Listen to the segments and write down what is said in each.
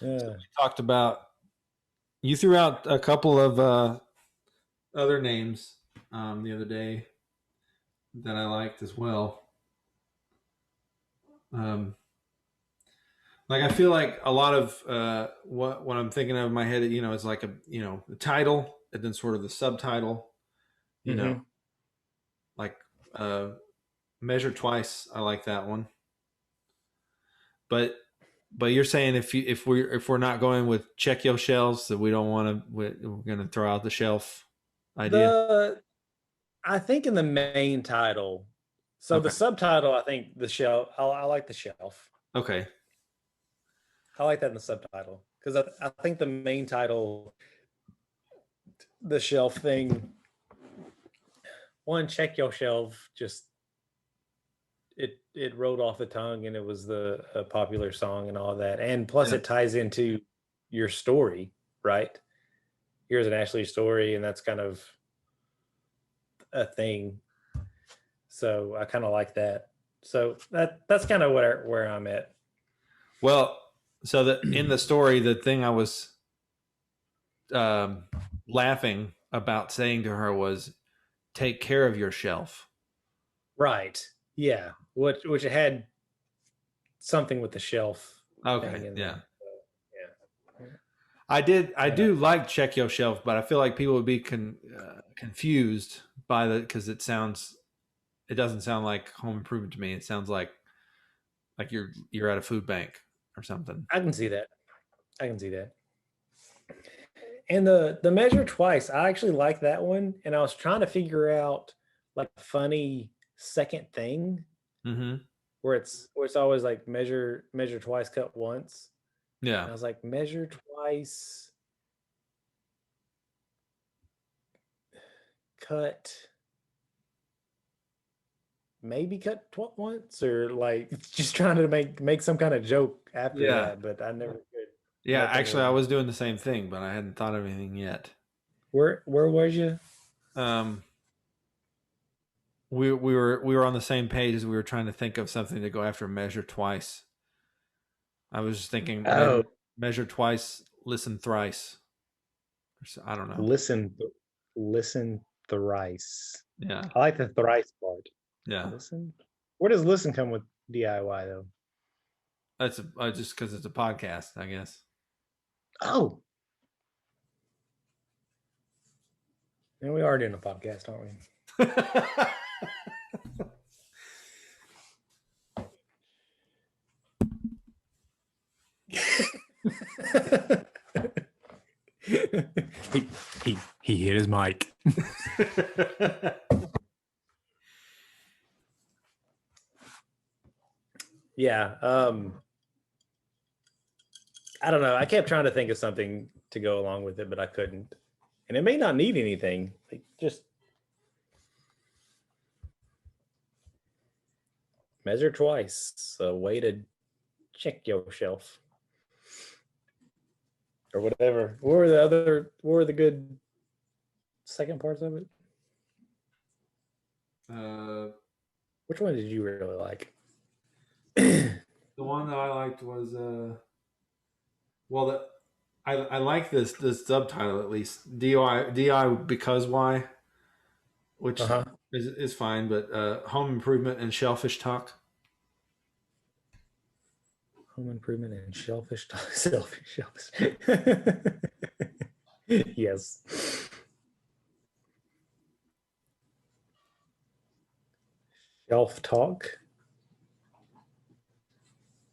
Yeah. Talked about you threw out a couple of other names the other day that I liked as well. Um, like I feel like a lot of what I'm thinking of in my head, is like the title and then sort of the subtitle. You know, Mm-hmm. like uh, measure twice. I like that one. But you're saying if we're not going with check your shelves, that we don't want to, we're going to throw out the shelf idea. The I think in the main title, so the Okay. subtitle, I think the shelf. I like the shelf. Okay. I like that in the subtitle because I think the main title, the shelf thing, one check your shelf, just it rolled off the tongue and it was the a popular song and all that, and plus Yeah. it ties into your story, right? Here's an Ashley story, and that's kind of a thing. So I kind of like that. So that's kind of where I'm at. Well, so that in the story, the thing I was um, laughing about saying to her was, "Take care of your shelf." Right. Yeah. Which had something with the shelf thing Okay. in Yeah. there. So, yeah. I And do like check your shelf, but I feel like people would be confused by because it doesn't sound like home improvement to me. It sounds like you're at a food bank or something. I can see that. I can see that. And the measure twice, I actually like that one. And I was trying to figure out like a funny second thing Mm-hmm. where it's always like measure twice, cut once. Yeah. And I was like, measure twice, cut, maybe cut once, or like just trying to make some kind of joke after Yeah. that, but I never could come Yeah. up with Actually, I one. was doing the same thing, but I hadn't thought of anything yet. Where was you? Um, we were on the same page as we were trying to think of something to go after measure twice. I was just thinking Oh, measure twice, listen thrice. I don't know. listen, listen thrice. Yeah. I like the thrice part. Yeah. Listen. Where does listen come with DIY though? That's just because it's a podcast, I guess. Oh, and we are doing a podcast, aren't we? he hit his mic. Yeah. I don't know. I kept trying to think of something to go along with it, but I couldn't. And it may not need anything. Like just measure twice. A way to check your shelf. Or whatever. What were the good second parts of it? uh, Which one did you really like? the one that I liked was well, I like this subtitle at least, DI because why, which Uh-huh. is fine, but home improvement and shellfish talk. Home improvement and shellfish shellfish. Yes. Shelf talk.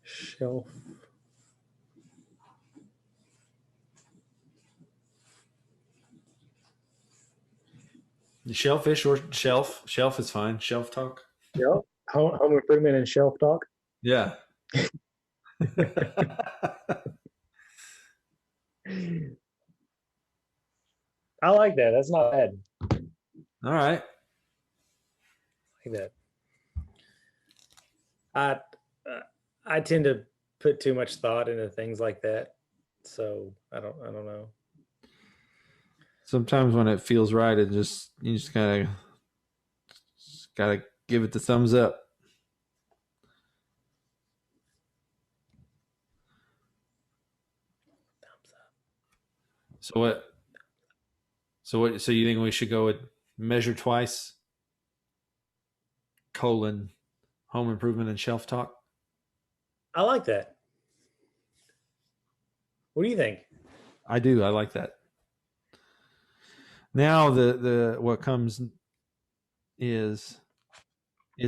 Shelf. Shellfish or shelf is fine. Shelf talk. Yep. Home improvement and shelf talk. Yeah. I like that. That's not bad. All right. I like that. I uh, I tend to put too much thought into things like that, so I don't know. Sometimes when it feels right, you just gotta give it the thumbs up. So what? So what? So you think we should go with measure twice, colon, home improvement and shelf talk? I like that. What do you think? I do. I like that. Now the what comes is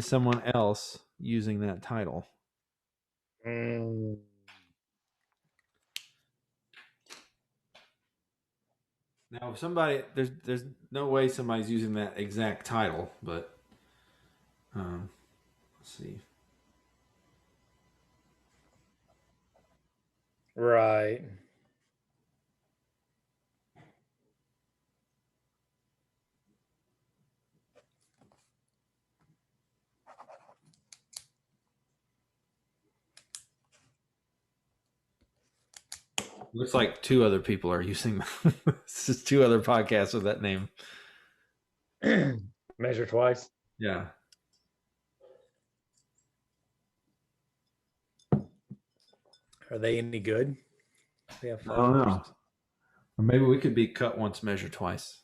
someone else using that title. Mm, Now, if somebody there's no way somebody's using that exact title, but let's see. right. Looks like two other people are using. This is two other podcasts with that name. Measure twice. Yeah, Are they any good? They have I don't followers. know. Or maybe we could be cut once, measure twice.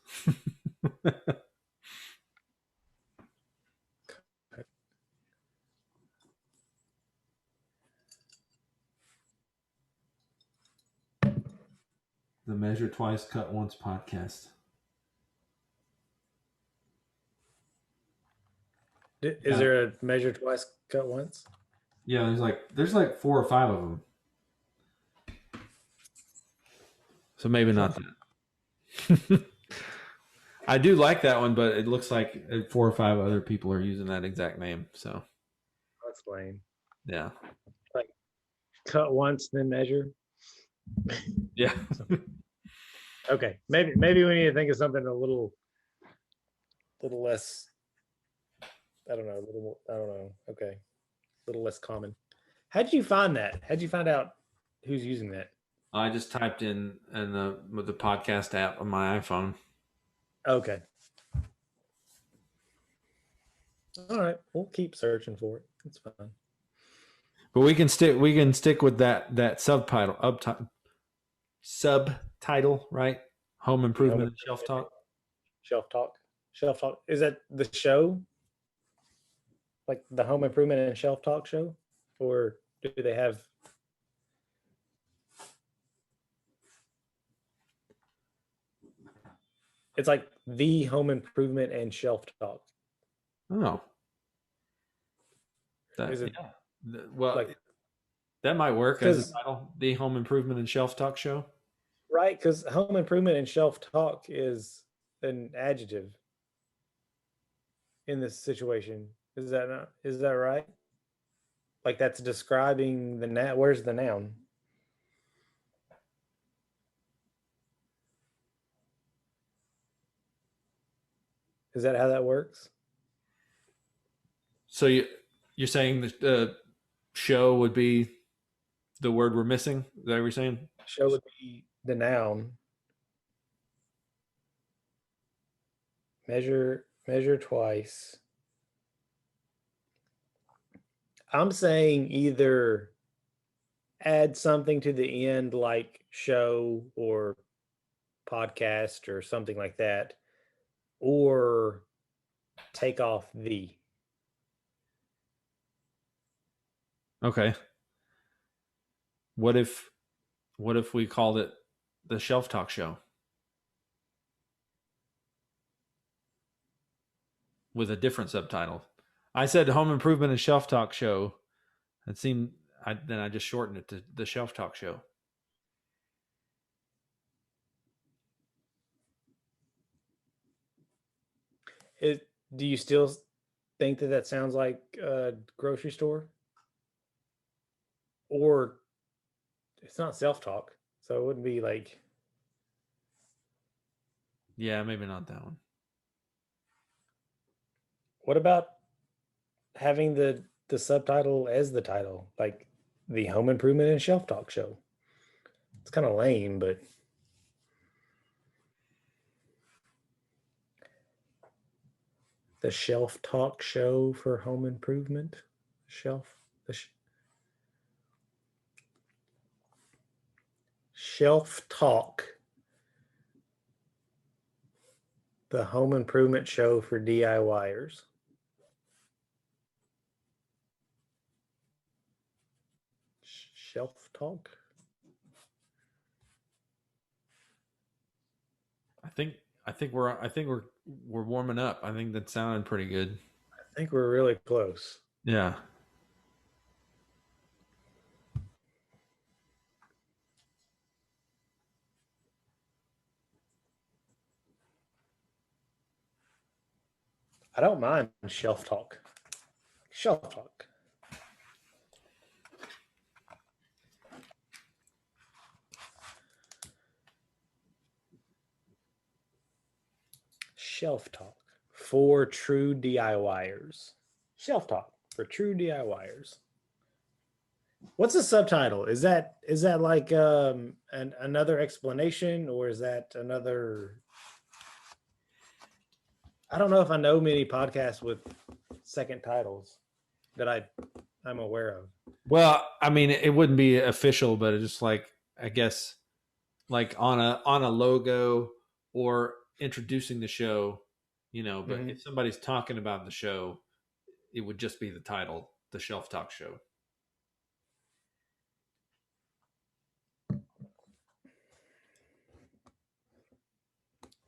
The measure twice, cut once podcast. Is Yeah, there a measure twice, cut once? yeah. There's like 4 or 5 of them. So maybe Huh. not that. I do like that one, but it looks like 4 or 5 other people are using that exact name. So That's lame. yeah, Like cut once, then measure. yeah. So, okay, maybe we need to think of something a little less. I don't know. A little more, I don't know. Okay, a little less common. How'd you find that? How'd you find out who's using that? I just typed in with the podcast app on my iPhone. Okay. All right. We'll keep searching for it. It's fine. But we can stick with that subtitle, right? Home The home improvement and shelf improvement talk. shelf talk. Shelf talk. Is that the show? Like the home improvement and shelf talk show? Or do they have it's like the home improvement and shelf talk? Oh, that Is it yeah. Well, like that might work as a because title. The home improvement and shelf talk show. right? Because home improvement and shelf talk is an adjective in this situation. Is that not? Is that right? Like that's describing the noun. Where's the noun? Is that how that works? So you're saying the show would be the word we're missing? Is that what you're saying? Show would be the noun. Measure twice. I'm saying either add something to the end like show or podcast or something like that, or take off the. Okay. What if we called it the shelf talk show with a different subtitle? I said home improvement and shelf talk show. It seemed then I just shortened it to the shelf talk show. It, do you still think that that sounds like a grocery store? Or it's not self talk, so it wouldn't be like. Yeah, maybe not that one. What about having the subtitle as the title, like the home improvement and shelf talk show? It's kind of lame, but the shelf talk show for home improvement shelf the shelf talk The home improvement show for DIYers. Shelf talk. I think we're warming up. I think that sounded pretty good. I think we're really close. Yeah. I don't mind shelf talk. Shelf talk. Shelf talk for true DIYers. Shelf talk for true DIYers. What's the subtitle? Is that like another explanation, or is that another? I don't know if I know many podcasts with second titles that I'm aware of. Well, I mean, it wouldn't be official, but it's just like, I guess, like on a logo or introducing the show, But Mm-hmm. if somebody's talking about the show, it would just be the title, the Shelf Talk Show.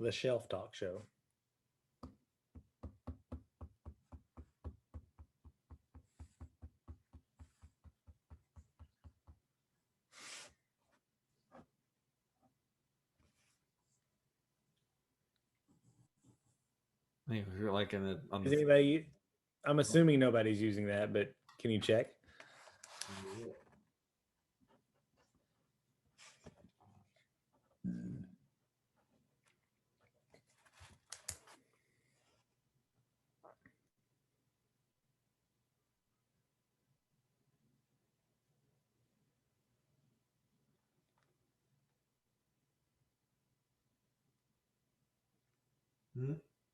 The Shelf Talk Show. I think if you're like on Is the anybody? I'm assuming nobody's using that, but can you check?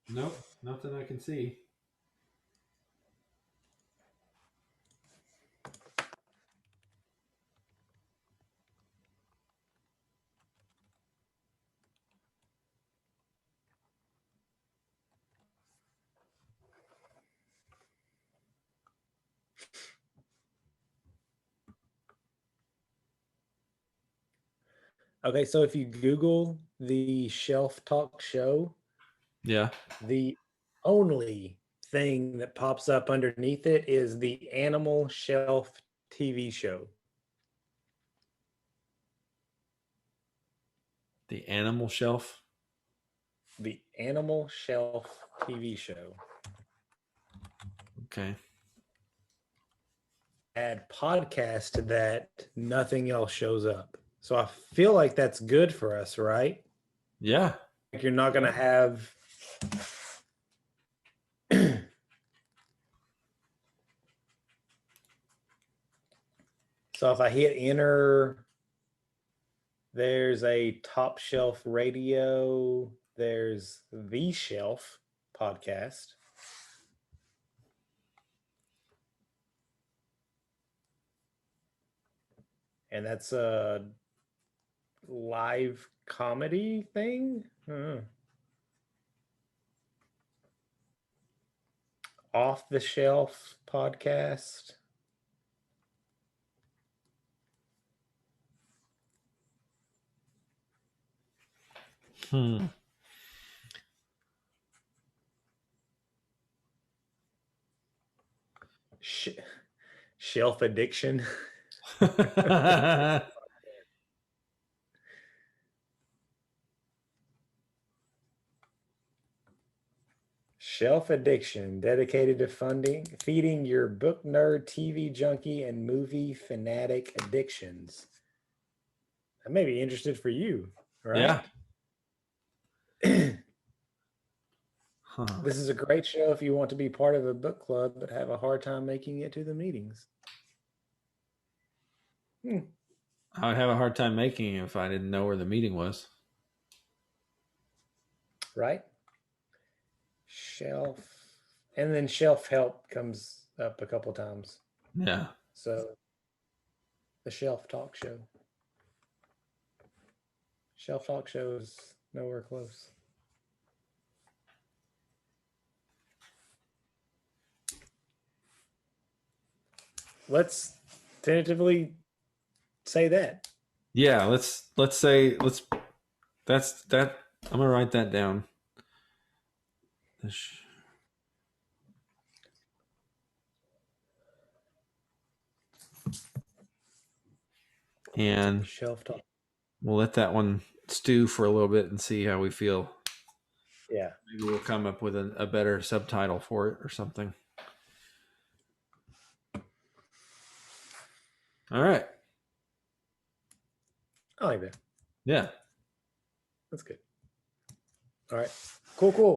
Nope, nothing I can see. Okay, so if you Google the Shelf Talk Show, Yeah. the only thing that pops up underneath it is the Animal Shelf TV show. The Animal Shelf. The Animal Shelf TV show. Okay. Add podcast to that, nothing else shows up. So I feel like that's good for us, right? Yeah. Like you're not going to have so if I hit enter, there's a Top Shelf Radio, there's The Shelf podcast. And that's a live comedy thing. Off the Shelf podcast. Hmm. Shelf addiction. Shelf addiction, dedicated to feeding your book nerd, TV junkie, and movie fanatic addictions. That may be interested for you, right? Yeah. Huh. This is a great show if you want to be part of a book club but have a hard time making it to the meetings. I would have a hard time making it if I didn't know where the meeting was. Right? Shelf. And then shelf help comes up a couple times. Yeah. So the Shelf Talk Show. Shelf Talk Show is nowhere close. let's tentatively say that. Yeah, let's say that's that. I'm gonna write that down. And Shelf talk. we'll let that one stew for a little bit and see how we feel. Yeah. Maybe we'll come up with a better subtitle for it or something. All right. I like that. Yeah. That's good. All right. Cool.